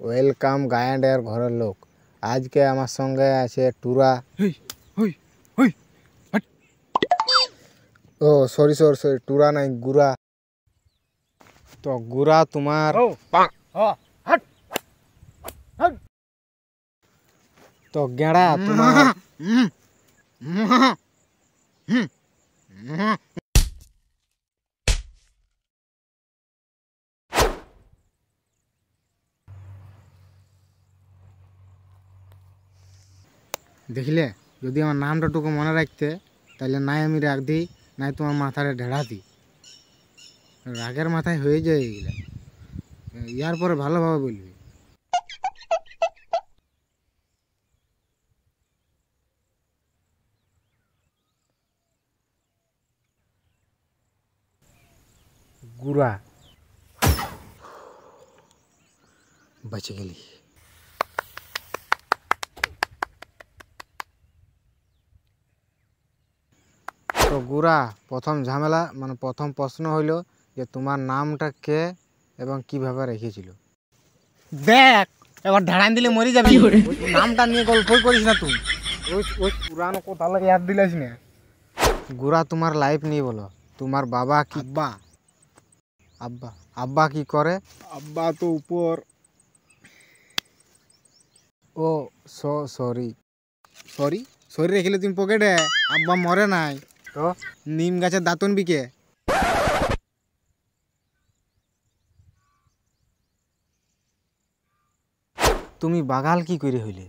Welcome গায়েন্ডের ঘরের লোক। আজকে আমার সঙ্গে আছে টুরা। ও সরি সরি সরি, টুরা নাই, গুড়া। তো গুড়া তোমার তো গেঁড়া তোমার দেখলে, যদি আমার নামটা টুকু মনে রাখতে তাহলে নাই আমি রাখ দিই, নাই তোমার মাথায় ঢেড়া দিই। রাগের মাথায় হয়ে যায় এগুলা, ইয়ার পরে ভালোভাবে বলবি। গুড়া বেঁচে গেলি। তো গুড়া, প্রথম ঝামেলা মানে প্রথম প্রশ্ন হইল যে তোমার নামটা কে এবং কিভাবে রেখেছিল। দেখ এবার ঢাড়ান দিলে মরে যাবি। নামটা নিয়ে গল্পই করিস না তুই, ওই পুরানো কথা লাগে ইয়াদ দিলাস না। গুড়া তোমার লাইফ নিয়ে বলো। তোমার বাবা কি? আব্বা আব্বা কি করে? আব্বা তো উপর। ও সরি সরি সরি রেখেলে তুমি পকেটে। আব্বা মরে নাই তো নিম গাছের দাঁতন বিকে। তুমি বাগাল কি করে হইলে?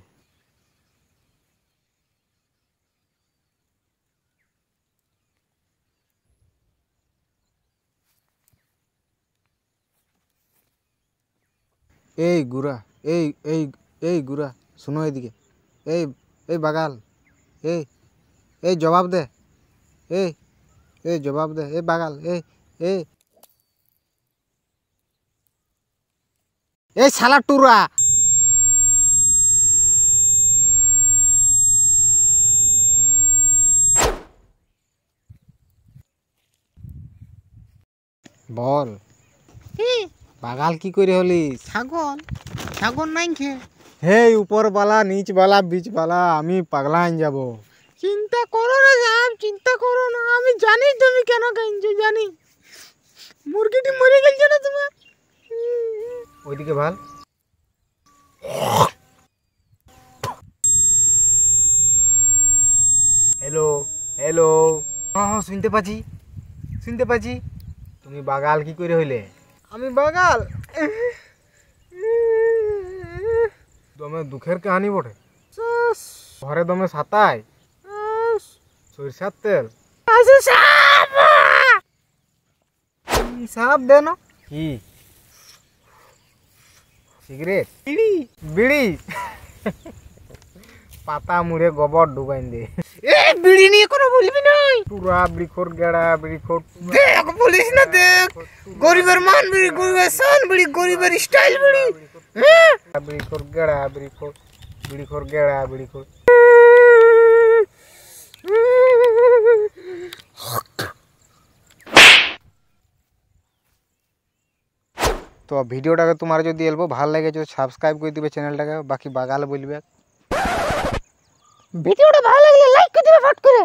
এই গুড়া, এই এই এই গুড়া শুনো এদিকে। এই এই বাগাল, এই এই জবাব দে, এই এই জবাব দে, এই বাগাল, এই এই এই শালা টুরা। বল বাগাল কি করে হলি? ছাগল ছাগল নাই খে। হে উপরবালা নিচবালা বিচবালা, আমি পাগলা আইন যাব। চিন্তা করো না সাহেব, চিন্তা করো না। আমি জানি তুমি কেন কাঁদছো, জানি। মুরগিটি মরে গেছে না তোমার। ওইদিকে ভাল। হ্যালো হ্যালো, হ্যাঁ শুনতে পাচ্ছি শুনতে পাচ্ছি। তুমি বাগাল কি করে হইলে? আমি বাগাল। দমে দুঃখের কাহানি বটে। ঘরে দমে সাতাই সরিষার তেল। সাপ দেন কি সিগারেট? বিড়ি বিড়ি পাতা মুড়ে গোবর ডুবাইন দে। বিড়ি নিয়ে কোনো বলবি নাই। পুরা বিড়িখোর গেড়া বিড়িখোর। দেখ বলিস না, দেখ গরিবের মান বিড়ি, গরিবের শান বিড়ি, গরিবের স্টাইল বিড়ি। বিড়িখোর গেড়া বিড়িখোর, বিড়িখোর গেড়া বিড়িখোর। তো ভিডিওটাকে তোমার যদি এলবো ভালো লেগেছে সাবস্ক্রাইব করে দিবে চ্যানেলটাকে। বাকি বাগাল বলবে। ভিডিওটা ভালো লাগলে লাইক করে দিবে ফট করে।